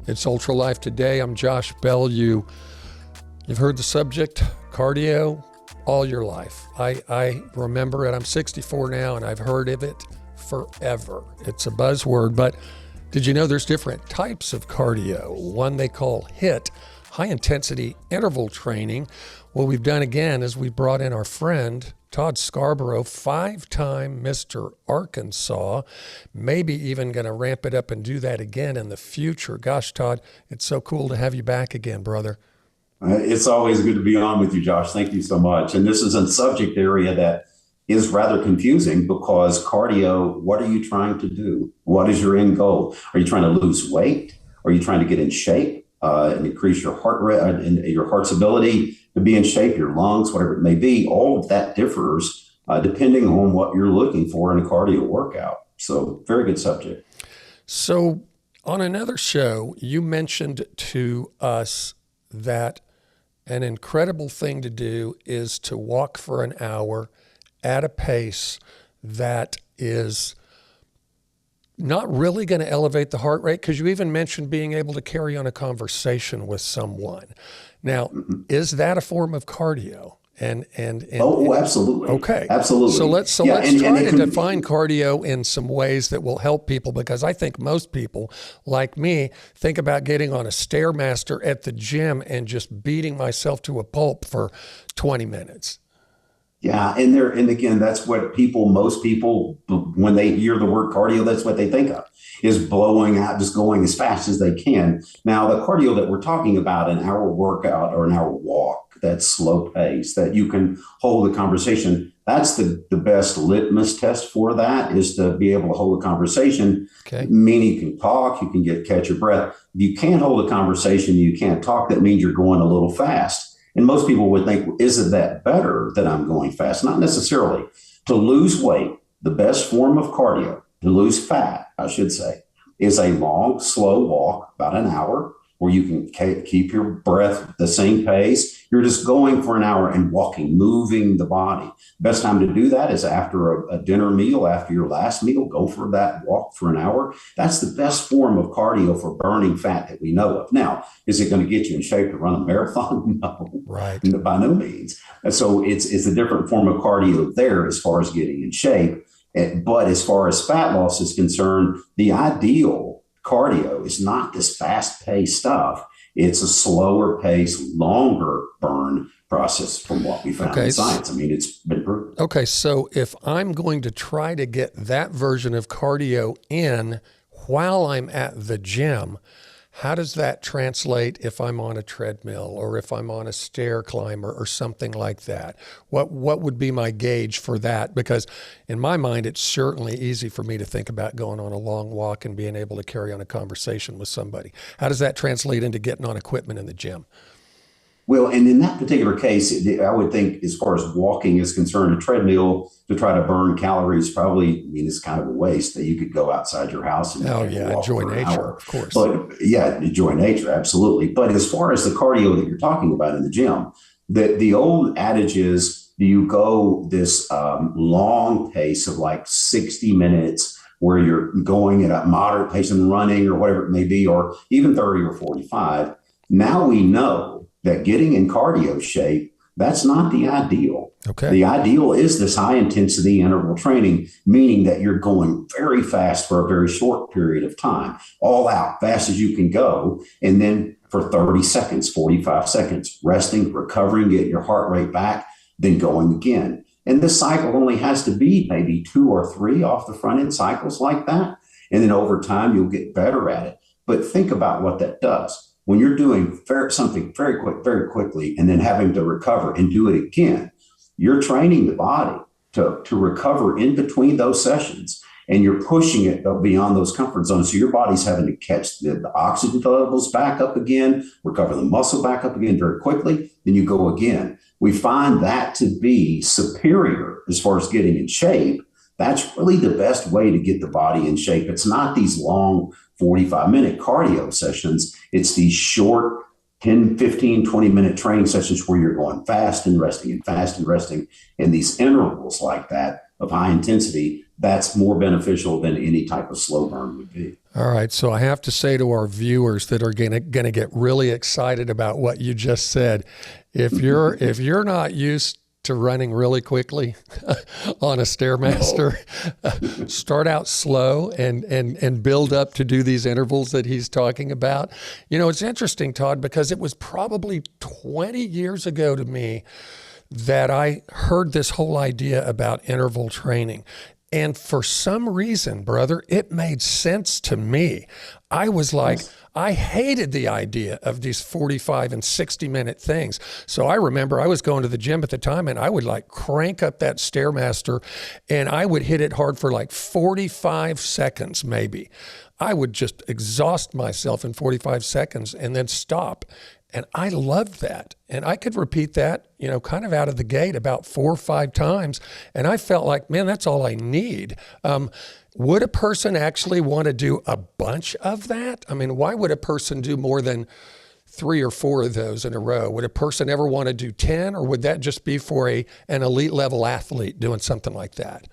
It's UltraLife Today. I'm Josh Bell. You've heard the subject, cardio, all your life. I remember it. I'm 64 now, and I've heard of it forever. It's a buzzword, but did you know there's different types of cardio? One they call HIIT, high-intensity interval training. What we've done again is we brought in our friend, Todd Scarborough, 5-time Mr. Arkansas, maybe even going to ramp it up and do that again in the future. Gosh, Todd, it's so cool to have you back again, brother. It's always good to be on with you, Josh. Thank you so much. And this is a subject area that is rather confusing because cardio, what are you trying to do? What is your end goal? Are you trying to lose weight? Are you trying to get in shape and increase your heart rate and your heart's ability to be in shape, your lungs, whatever it may be? All of that differs depending on what you're looking for in a cardio workout. So very good subject. So on another show, you mentioned to us that an incredible thing to do is to walk for an hour at a pace that is not really going to elevate the heart rate, because you even mentioned being able to carry on a conversation with someone. Now, is that a form of cardio? Oh, absolutely. Okay. Absolutely. So let's try to define cardio in some ways that will help people, because I think most people, like me, think about getting on a Stairmaster at the gym and just beating myself to a pulp for 20 minutes. Yeah, and again, that's what most people, when they hear the word cardio, that's what they think of, is blowing out, just going as fast as they can. Now, the cardio that we're talking about, an hour workout or an hour walk, that slow pace, that you can hold a conversation, that's the best litmus test for that, is to be able to hold a conversation. Okay. Meaning you can talk, you can catch your breath. If you can't hold a conversation, you can't talk, that means you're going a little fast. And most people would think, isn't that better that I'm going fast? Not necessarily. To lose weight, the best form of cardio, to lose fat, I should say, is a long, slow walk, about an hour, where you can keep your breath the same pace. You're just going for an hour and walking, moving the body. Best time to do that is after a dinner meal, after your last meal, go for that walk for an hour. That's the best form of cardio for burning fat that we know of. Now, is it going to get you in shape to run a marathon? No, right. By no means. And so it's a different form of cardio there as far as getting in shape. But as far as fat loss is concerned, the ideal cardio is not this fast-paced stuff. It's a slower pace, longer burn process from what we found in science. I mean, it's been proven. Okay, so if I'm going to try to get that version of cardio in while I'm at the gym, how does that translate if I'm on a treadmill or if I'm on a stair climber or something like that? What would be my gauge for that? Because in my mind, it's certainly easy for me to think about going on a long walk and being able to carry on a conversation with somebody. How does that translate into getting on equipment in the gym? Well, and in that particular case, I would think as far as walking is concerned, a treadmill to try to burn calories probably, is kind of a waste, that you could go outside your house and enjoy nature, of course. But yeah, enjoy nature, absolutely. But as far as the cardio that you're talking about in the gym, the old adage is, do you go this long pace of like 60 minutes where you're going at a moderate pace and running or whatever it may be, or even 30 or 45. Now we know that getting in cardio shape, that's not the ideal. Okay. The ideal is this high intensity interval training, meaning that you're going very fast for a very short period of time, all out, fast as you can go. And then for 30 seconds, 45 seconds, resting, recovering, getting your heart rate back, then going again. And this cycle only has to be maybe 2 or 3 off the front end cycles like that. And then over time, you'll get better at it. But think about what that does. When you're doing something very quickly, and then having to recover and do it again, you're training the body to recover in between those sessions, and you're pushing it beyond those comfort zones. So your body's having to catch the oxygen levels back up again, recover the muscle back up again very quickly, then you go again. We find that to be superior as far as getting in shape. That's really the best way to get the body in shape. It's not these long 45-minute cardio sessions. It's these short 10, 15, 20-minute training sessions where you're going fast and resting and fast and resting. And these intervals like that of high intensity, that's more beneficial than any type of slow burn would be. All right. So I have to say to our viewers that are going to get really excited about what you just said, if you're not used to running really quickly on a Stairmaster, start out slow and build up to do these intervals that he's talking about. You know, it's interesting, Todd, because it was probably 20 years ago to me that I heard this whole idea about interval training. And for some reason, brother, it made sense to me. I was like, I hated the idea of these 45 and 60-minute things. So I remember I was going to the gym at the time, and I would like crank up that Stairmaster, and I would hit it hard for like 45 seconds maybe. I would just exhaust myself in 45 seconds and then stop. And I loved that. And I could repeat that, you know, kind of out of the gate about 4 or 5 times. And I felt like, man, that's all I need. Would a person actually want to do a bunch of that? I mean, why would a person do more than 3 or 4 of those in a row? Would a person ever want to do 10, or would that just be for an elite level athlete doing something like that?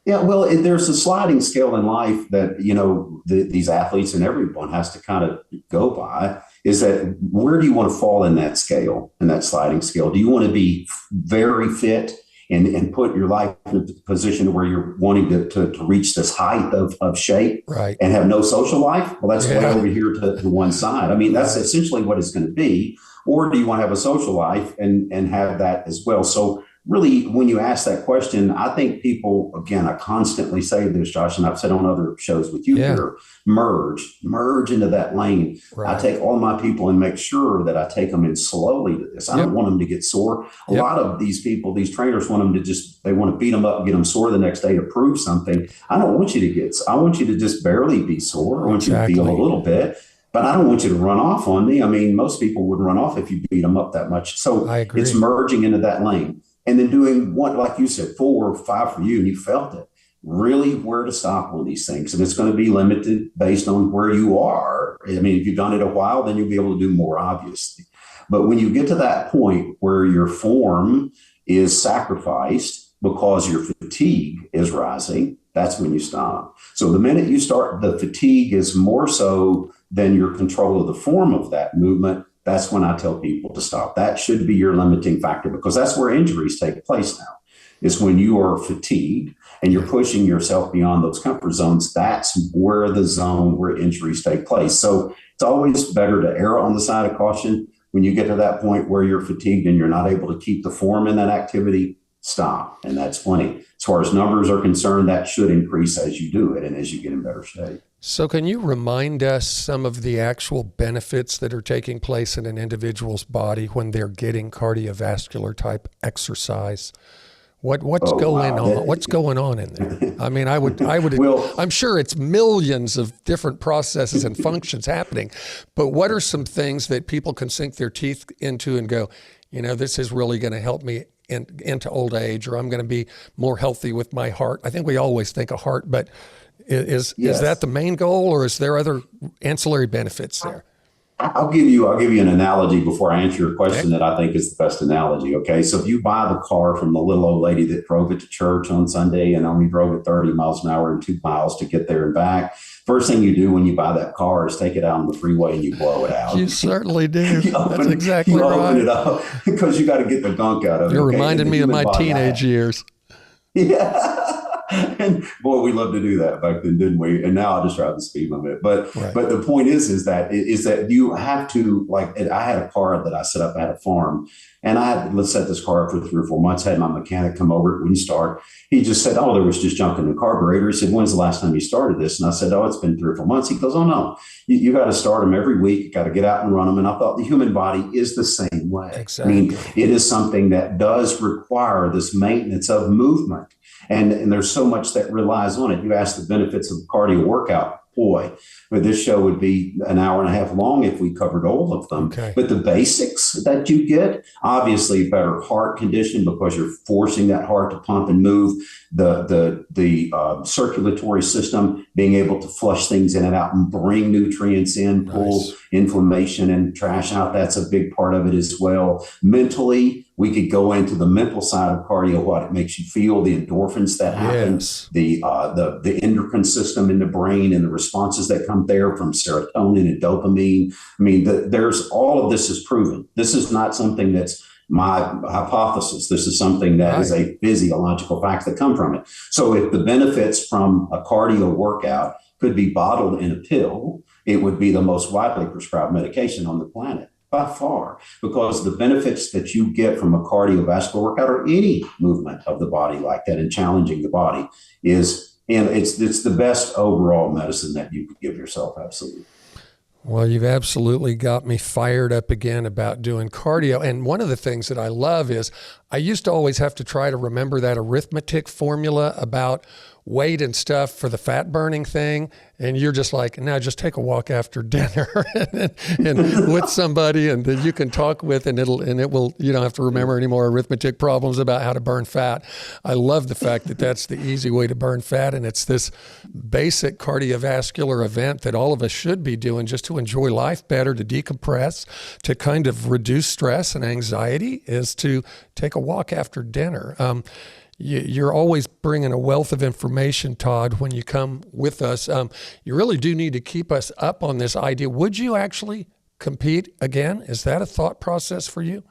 Yeah, well, there's a sliding scale in life that, you know, these athletes and everyone has to kind of go by, is that where do you want to fall in that scale, in that sliding scale? Do you want to be very fit and put your life in a position where you're wanting to reach this height of shape, right, and have no social life? Well, that's way over here to one side. I mean, that's essentially what it's going to be. Or do you want to have a social life and have that as well? So really, when you ask that question, I think people, again, I constantly say this, Josh, and I've said on other shows with you here, merge into that lane. Right. I take all my people and make sure that I take them in slowly to this. I don't want them to get sore. A lot of these people, these trainers want them to they want to beat them up and get them sore the next day to prove something. I don't want you to I want you to just barely be sore. I want you to feel a little bit. But I don't want you to run off on me. I mean, most people wouldn't run off if you beat them up that much. So it's merging into that lane. And then doing what, like you said, 4 or 5 for you, and you felt it, really where to stop on these things. And it's going to be limited based on where you are. I mean, if you've done it a while, then you'll be able to do more, obviously. But when you get to that point where your form is sacrificed because your fatigue is rising, that's when you stop. So the minute you start, the fatigue is more so than your control of the form of that movement. That's when I tell people to stop. That should be your limiting factor, because that's where injuries take place now. Is when you are fatigued and you're pushing yourself beyond those comfort zones. That's where the zone where injuries take place. So it's always better to err on the side of caution. When you get to that point where you're fatigued and you're not able to keep the form in that activity, stop. And that's plenty. As far as numbers are concerned, that should increase as you do it and as you get in better shape. So can you remind us some of the actual benefits that are taking place in an individual's body when they're getting cardiovascular type exercise? What's going on? What's going on in there? I mean, I would, well, I'm sure it's millions of different processes and functions happening, but what are some things that people can sink their teeth into and go, you know, this is really going to help me into old age, or I'm going to be more healthy with my heart? I think we always think of heart, but is that the main goal, or is there other ancillary benefits there? I'll give you an analogy before I answer your question that I think is the best analogy. Okay. So if you buy the car from the little old lady that drove it to church on Sunday and only drove it 30 miles an hour and 2 miles to get there and back, first thing you do when you buy that car is take it out on the freeway and you blow it out. You certainly do. That's exactly right. You open it up because you got to get the gunk out of it. You're reminding me of my teenage years. Yeah. And boy, we loved to do that back then, didn't we? And now I just drive the speed limit. But the point is that you have to, like, I had a car that I set up at a farm, and let's set this car up for 3 or 4 months. Had my mechanic come over, it wouldn't start. He just said, "Oh, there was just junk in the carburetor." He said, "When's the last time you started this?" And I said, "Oh, it's been 3 or 4 months." He goes, "Oh no, you got to start them every week. You got to get out and run them." And I thought the human body is the same way. Exactly. I mean, it is something that does require this maintenance of movement. And there's so much that relies on it. You ask the benefits of cardio workout. Boy, but this show would be an hour and a half long if we covered all of them. Okay. But the basics that you get, obviously better heart condition because you're forcing that heart to pump and move, the circulatory system being able to flush things in and out and bring nutrients in, pull inflammation and trash out. That's a big part of it as well. Mentally, We could go into the mental side of cardio, what it makes you feel, the endorphins that happen, Yes. the endocrine system in the brain and the responses that come there from serotonin and dopamine. I mean, there's all of this is proven. This is not something that's my hypothesis. This is something that is a physiological fact that come from it. So if the benefits from a cardio workout could be bottled in a pill, it would be the most widely prescribed medication on the planet by far, because the benefits that you get from a cardiovascular workout or any movement of the body like that and challenging the body it's the best overall medicine that you could give yourself. Absolutely. Well, you've absolutely got me fired up again about doing cardio. And one of the things that I love is I used to always have to try to remember that arithmetic formula about weight and stuff for the fat burning thing. And you're just like, now just take a walk after dinner and with somebody and that you can talk with, and it will, you don't have to remember any more arithmetic problems about how to burn fat. I love the fact that that's the easy way to burn fat. And it's this basic cardiovascular event that all of us should be doing just to enjoy life better, to decompress, to kind of reduce stress and anxiety, is to take a walk after dinner. You're always bringing a wealth of information, Todd, when you come with us. You really do need to keep us up on this idea. Would you actually compete again? Is that a thought process for you?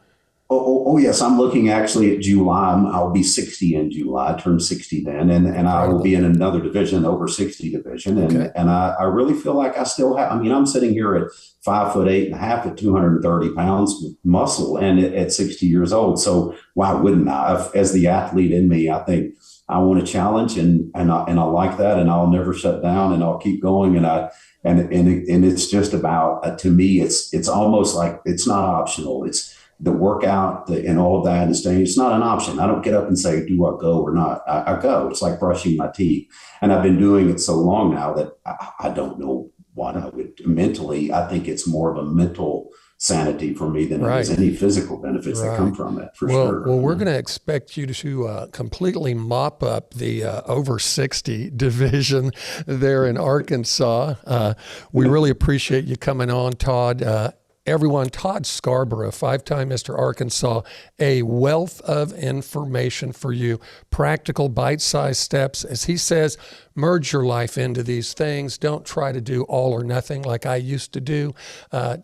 Oh, yes. I'm looking actually at July. I'll be 60 in July. I turned 60 then. And I will be in another division, over 60 division. And I really feel like I still have, I mean, I'm sitting here at 5'8" at 230 pounds with muscle and at 60 years old. So why wouldn't I? As the athlete in me, I think I want to challenge and I like that, and I'll never shut down, and I'll keep going. And it's just about, to me, it's almost like it's not optional. It's the workout and all of that and staying. It's not an option. I don't get up and say, do I go or not? I go. It's like brushing my teeth. And I've been doing it so long now that I don't know what I would mentally. I think it's more of a mental sanity for me than it is any physical benefits that come from it, for sure. Well, we're going to expect you to completely mop up the over 60 division there in Arkansas. We really appreciate you coming on, Todd. Everyone, Todd Scarborough, 5-time Mr. Arkansas, a wealth of information for you, practical bite-sized steps. As he says, merge your life into these things. Don't try to do all or nothing like I used to do.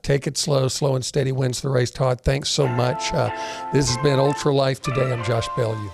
Take it slow. Slow and steady wins the race. Todd, thanks so much. This has been UltraLife Today. I'm Josh Bellew.